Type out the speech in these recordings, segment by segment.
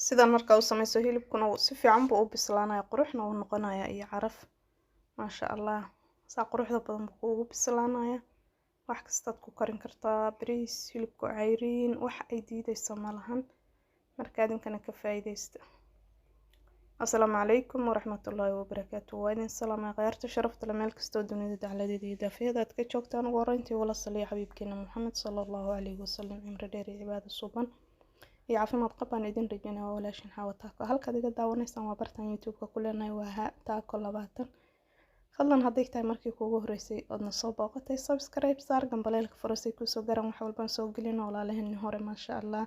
sidan markaa u samayso hilibkuna si fiican buu u bislaanaya quruxna uu noqonaya iyo caraf maasha allah saa quruxda badan buu ugu bislaanaya wax kastaad ku karin kartaa bariis hilibku cayriin wax ay diidaysa malahan marka idinkana ka faa'iideysta السلام عليكم ورحمة الله وبركاته وإذن السلام غيرت شرفت لما الكستو دوني دعلة دي دافية ذات كجوكتان ورنتي ولا صلي حبيبكينا محمد صلى الله عليه وسلم عمر ديري عباد الصوبان يعافي ما تقبان إذن رجينا ولا شنحاوة تاكو هل كده داواني سما برتان يوتيوب كلنا وها تاكو لباتن فضلا هديك تاي مركي كوغو هريسي أدنا صوبا وقتي سبسكرايب صار جنباليلك فرسي كوسو قرم وحاول بنسو قلنا ولا لهن هوري ما شاء الله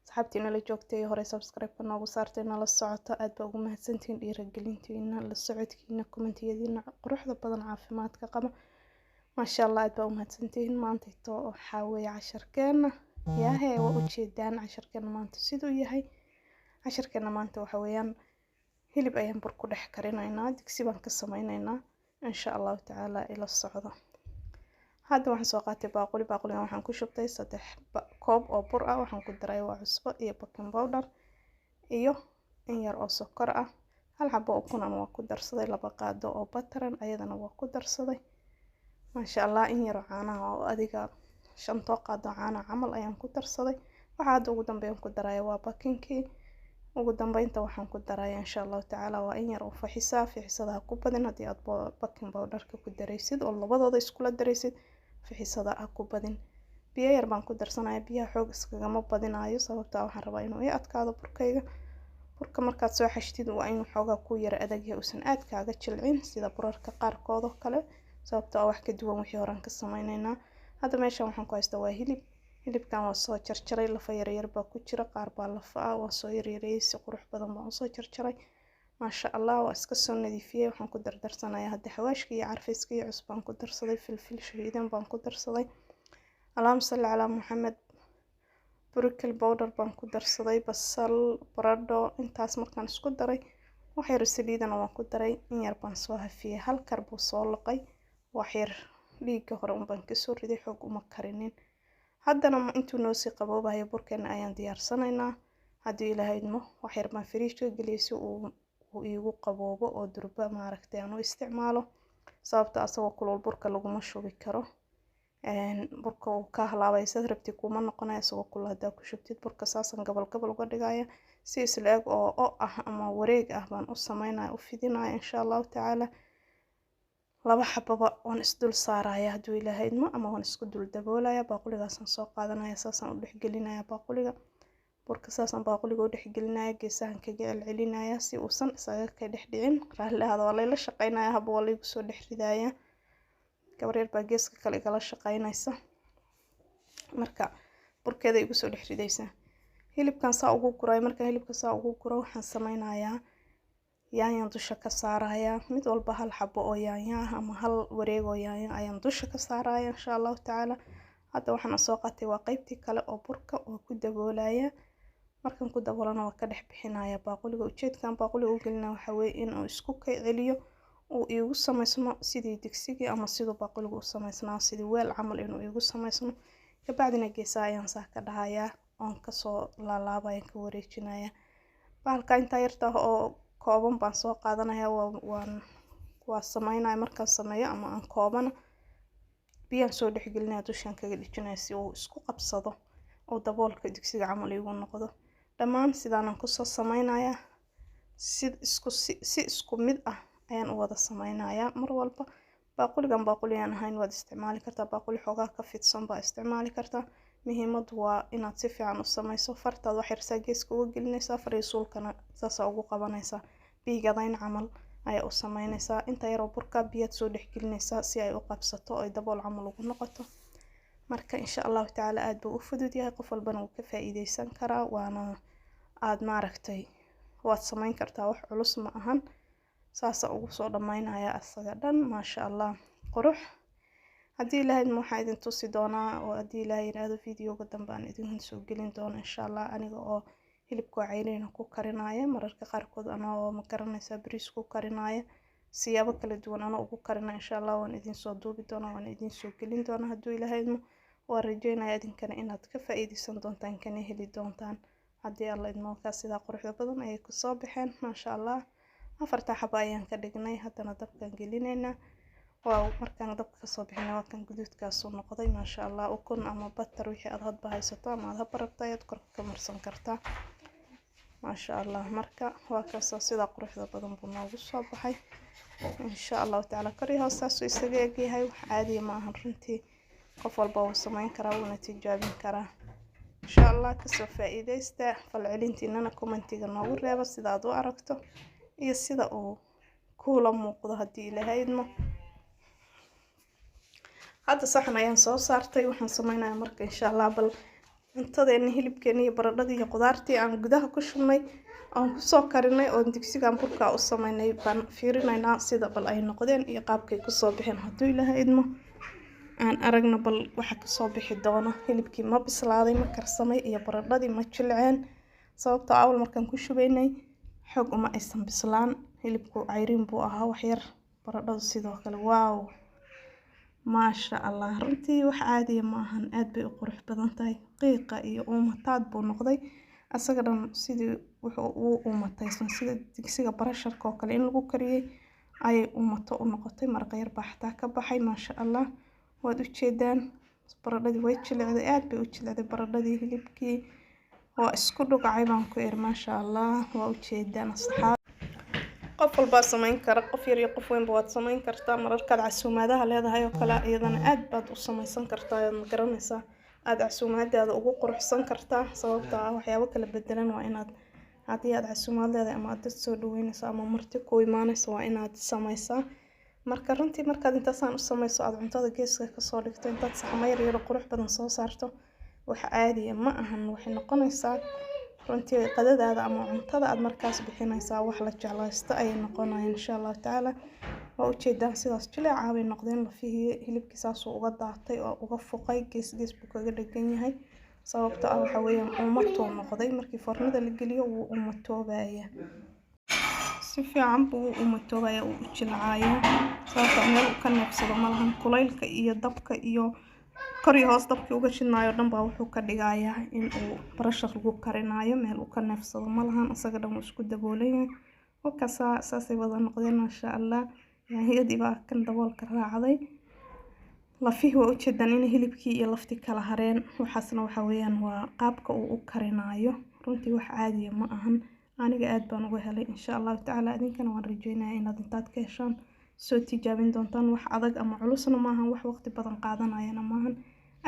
saxaabtiina la joogtay hore subscribe-ka noogu saartayna la socoto aad baa ugu mahadsantihiin dhiirigelintiina la socodkiina kommentiyadiina quruxda badan caafimaadka qaba maasha allah aad baa u mahadsantihiin maanta ito waxaa weeye casharkeena yaahee waa ujeedaan casharkeena maanta siduu yahay casharkeena maanta waxa weeyaan hilib ayaan bur ku dhex karinaynaa digsi baan ka samaynaynaa insha allahu tacaala ila socdo hadda waxaan soo qaatay baaquligan waxaan ku shubtay 3 koob oo bur ah waxaan ku daray cusbo iyo baking powder iyo in yar oo sokor ah hal xabo oo ukun waa ku darsaday 2 qaado oo bataran ayadana waa ku darsaday maasha allah in yar caanaha oo adiga 5 qaado caano camal ayaan ku darsaday waxa hadda ugu dambeeyaan ku daray waa bakinkii ugu dambeynta waxaan ku daray insha Allah tacaala waa in yar oo fixisada ku badan hadii aad baking powder-ka ku daraysid oo labadooda isku la daraysid fixisada ku badin biyo yar baan ku darsanaya biyaha xoog iskagama badinayo sababtoo waxaan rabaa inuu ay adkaado burka markaad soo xashtid waa inuu xoogaa ku yar adag yahay uusan aad kaaga jilcin sida burarka qaarkood oo kale sababtoo wax ka duwan wixii horaan ka sameynayna hadda meeshan waxaan ku haystaa waa hilibkan waa soo jarjaray lafa yar baa ku jira qaar baa lafa ah waa soo yaryareyay si qurux badan baan soo jarjaray maasha allah waa iska soo nadiifiyay waxaan ku dardarsanayaa hadda xawaashka iyo carfiska iyo cusbaan ku darsaday filfil shiidan baan ku darsaday اللهم صل على محمد بركل باودر بان ku darsaday basal baradho intaas markaan isku daray wax yar saliidana waan ku daray in yar baan soo hafiyay hal karbo soo laqay wax yar dhiiga hore baan ka soo riday xoog uma karinin haddana intuu noo sii qaboobahay burkeena ayaan diyaarsanaynaa haddii ilaahayno wax yar baan firiishka geliyay si uu iigu qaboobo oo durba maaragtay aan u isticmaalo sababta asagoo kulul burka laguma shubi karo burka uu ka halaabay sad rabti kuma noqonayo isagoo kulul hadaa ku shubtid burka saasan gabal uga dhigaya si isla eg oo ah ama wareeg ah baan u sameynaa u fidinaya insha Allah tacaala laba xababa waan isdul saaraya hadduu ilaahayno ama waan isku dul daboolaya baaquligaasan soo qaadanaya saasan u dhex gelinaya baaquliga burka saasan baaquliga u dhex gelinaya geesahan kaga celcelinaya si uusan isaga ka dhex dhicin raalihaada waa la shaqeynaya haba waa lagu soo dhex ridaya gabareer baa geeska kale igala shaqeynaysa marka burkeeda igu soo dhex ridaysa hilibkan saa ugu guray marka hilibka saa ugu guro waxaan sameynayaa yaanyo dusha ka saaraya mid walba hal xabo oo yaanyo ah ama hal wareeg oo yaanyo ayaan dusha ka saaraya insha Allah tacaala hadda waxaan soo qaatay waa qaybtii kale oo burka oo ku daboolaya markaan ku daboolana waa ka dhex bixinaya baaquliga ujeedkan baaquliga u gelina waxa weeye in uu isku ka celiyo uu igu samaysmo sidii digsigii ama sidoo baaquliga u samaysnaa sidii weel camal inuu igu samaysmo ka bacdina geesaha ayaan saa ka dhahayaa oon kasoo laalaabaya ka wareejinaya bahalka intaa yarta oo kooban baan soo qaadanaya waa sameynaya markaan sameeyo ama aan koobana biyaan soo dhex gelinaya dushaan kaga dhijinaya si uu isku qabsado oo daboolka digsiga camal igu noqdo dhammaan sidaan ku soo sameynaya si isku mid ah ayaan u wada sameynaya mar walba baaquligan ahayn waad isticmaali kartaa baaquli xoogaa ka fidsan baa isticmaali kartaa muhiimadu waa inaad si fiican u samayso fartaad wax yar saa geeska uga gelinaysaa fariisuulkana saas ugu qabanaysaa biigadayn camal ayaa u sameynaysaa inta yar oo burka biyaad soo dhex gelinaysaa si ay u qabsato oo dabool camal ugu noqoto marka insha Allah tacaala aad buu u fudud yahay qof walbana uu ka faa'iideysan karaa waana aad maaragtay waad sameyn kartaa wax culus ma ahan saasa ugu soo dhamaynaya asaga dhan maasha Allah qurux haddii ilaahay waxaa idin tusi doonaa oo haddii ilaahay yiraahdo videoga dambe aan idin soo gelin doono insha Allah aniga oo hilibka cayriin ku karinaya mararka qaarkood anoo ma garanaysa bariis ku karinaya siyaabo kala duwan anoo ugu karina insha Allah waan idin soo duubi doonaa waan idin soo gelin doonaa haddii ilaahay waa rajeynaya idinkana inaad ka faa'iideysan doontaan kana heli doontaan haddii alla idmo ka sida quruxda badan ay ku soo baxeen maasha Allah. afarta xabo ayaan ka dhignay haddana dabkan gelinayna waa markaan dabka ka soo bixinay waa kan guduudkaas uu noqday maasha Allah. ukun ama butter wixii aad hadba haysato ama aad haba rabto ayaad korka ka marsan kartaa maasha Allah. marka waa kaas sida quruxda badan buu noogu soo baxay insha Allah ta'ala. kari hoostaas isaga eegyahay wax caadi ma ahan runtii qof walba uu sameyn karaa una tijaabin karaa insha Allah. kasoo faa'iideysta falcelintiinana commentiga noogu reeba sida aad u aragto iyo sida uu kula muuqdo haddii Ilaahay idmo. hadda saxan ayaan soo saartay waxaan sameynayaa marka insha Allah bal cuntadeena hilibkeena iyo baradhadii iyo qudaartii aan gudaha ku shubnay aan ku soo karinay oo digsigan burka u sameynay baan fiirinaynaa sida bal ay noqdeen iyo qaabkay ku soo bixeen haddii Ilaahay idmo. aan aragna bal waxa ka soo bixi doona. hilibkii ma bislaaday ma karsamay iyo baradhadii ma jilceen sababtoo ah awal markaan ku shubaynay xoog uma aysan bislaan hilibku cayriin buu ahaa wax yar baradhadu sidoo kale waaw maasha Allah. runtii wax caadi ma ahan aad bay u qurux badan tahay qiiqa iyo uumataad buu noqday asaga dhan sidii wuxuu u uumataysan sida digsiga barasharka oo kale in lagu kariyay ay uumato u noqotay marqa yar baa xataa ka baxay maasha Allah. waad u jeedaan baradhadii way jilcday aad bay u jilcday baradhadii hilibkii waa isku dhugacay baan ku ir maasha Allah. waa u jeedaan asxaab qof walba sameyn kara qof yar iyo qof weynba waad sameyn kartaa mararkaad casuumaadaha leedahay oo kale iyadana aad baad u sameysan kartaa aad garanaysaa aad casuumaadaada ugu quruxsan kartaa sababtoo ah waxyaabo kala bedelan waa inaad haddii aad casuumaad leedahay ama aad dad soo dhaweynayso ama marti ku imaanayso waa inaad sameysaa. marka runtii markaad intaasaan u sameyso aad cuntada geeska ka soo dhigto intaad saxamo yar yar qurux badan soo saarto wax caadi ma ahan waxay noqonaysaa runtii qadadaada ama cuntada aad markaas bixinaysaa wax la jeclaysto ay noqonayaan insha Allah ta'ala. waa u jeedaan sidaas jileeca bay noqdeen lafihii hilibkii saas uu uga daatay oo uga fuqay gees buu kaga dhagan yahay sababtoo ah waxa weeyaan uumato noqday markii foornada la geliyo wuu uumatoobaya si fiican buu uumatoobaya uu jilcaaya sababtoo meel ka neefsado malahan kulaylka iyo dabka iyo kori hoos dabkii uga shidnaayo dhan baa wuxuu ka dhigayaa in uu barashar lagu karinayo meel uu ka neefsado malahan asaga dhan uu isku daboolayay oo saasay wada noqdeen maasha Allah. yaahiyadii baa kan daboolka raacday lafihii waa u jeedaan in hilibkii iyo laftii kala hareen waxaasna waxa weeyaan waa qaabka uu u karinayo runtii wax caadi ma ahan aniga aad baan uga helay insha Allah ta'ala. idinkana waan rajeynayaa inaad intaad ka heshaan soo tijaabin doontaan wax adag ama culusna maahan wax waqti badan qaadanayana maahan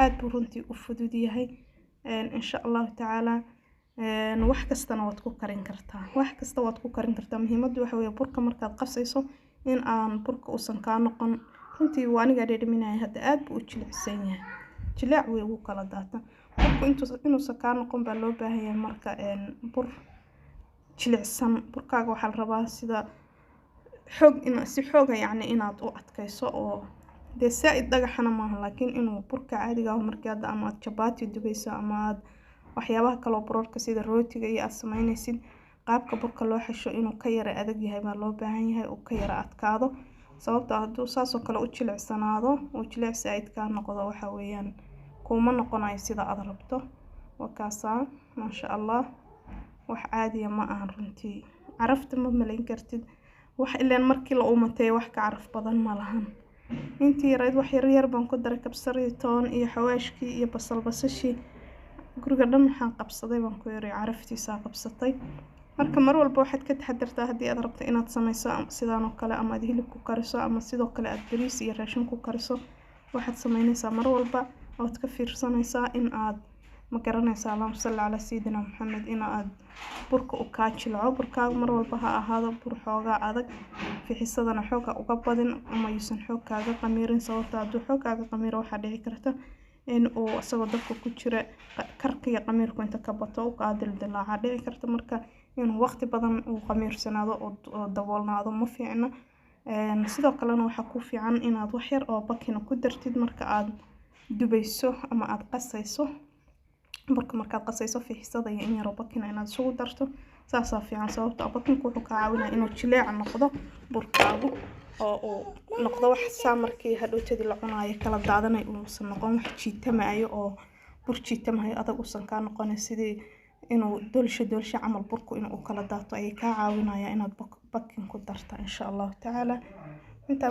aad buu runtii u fudud yahay insha Allah ta'ala. wax kastana waad ku karin kartaa wax kasta waad ku karin kartaa muhiimaddu waxa weeye burka markaad qasayso in aan burka uusan ka noqon runtii waa aniga dhadhaminaya hadda aad buu u jilicsan yahay jilaac way ugu kala daata burku inuusan ka noqon baa loo baahan yahay marka bur jilicsan burkaaga waxaa la rabaa sida si xooga yacni inaad u adkayso oo dee saaid dhagaxana maaha laakiin inuu burka caadiga ah markii hadda ama aad chapati dubayso ama aad waxyaabaha kale oo burarka sida rootiga iyo aad sameynaysid qaabka burka loo xasho inuu ka yara adag yahay baa loo baahan yahay oo ka yara adkaado sababtoo ah hadduu saas oo kale u jilicsanaado oo jilic saaid ka noqdo waxa weeyaan kuma noqonayo sida aad rabto. wakaasaa maasha Allah wax caadi ma ahan runtii carafta ma malayn kartid wax ilaan markii la uumatay wax ka caraf badan ma lahan intii yarayd wax yar baan ku daray kabsar iyo toon iyo xawaashkii iyo basashii guriga dhan waxaan qabsaday baan ku yaray caraftiisa qabsatay. marka mar walba waxaad ka taxadartaa haddii aad rabto inaad sameyso sidaan oo kale ama aad hilib ku kariso ama sidoo kale aad bariis iyo raashin ku kariso waxaad sameynaysaa mar walba ood ka fiirsanaysaa in aad ma garanaysaa Allahumma salli ala sayyidina Muhammad in aad burka u ka jilco burkaaga mar walba ha ahaado bur xoogaa adag fixisadana xooga uga badin ama yuusan xoog kaaga qamiirin sababtoo ah hadduu xoog kaaga qamiiro waxaa dhici karta in uu asagoo dabka ku jira karkiga qamiirku inta ka bato u qaadil dilaaca dhici karta marka in waqti badan uu qamiirsanaado oo daboolnaado ma fiicna sidoo kalena waxa ku fiican inaad wax yar oo bakina ku dartid marka aad dubayso ama aad qasayso burka markaad qasayso fiixsada iyo in yar oo bakina inaad isugu darto saasaa fiican sababtoo ah bakinku wuxuu ka caawinayaa inuu jileec noqdo burkaagu oo uu noqdo wax markii hadhootadii la cunayo kala daadanay uusan noqon wax jiitamayo oo bur jiitamayo adag uusan ka noqon sidii inuu doolsho camal burku inuu kala daato ay ka caawinayaan inaad bakin ku darto insha Allah taala inta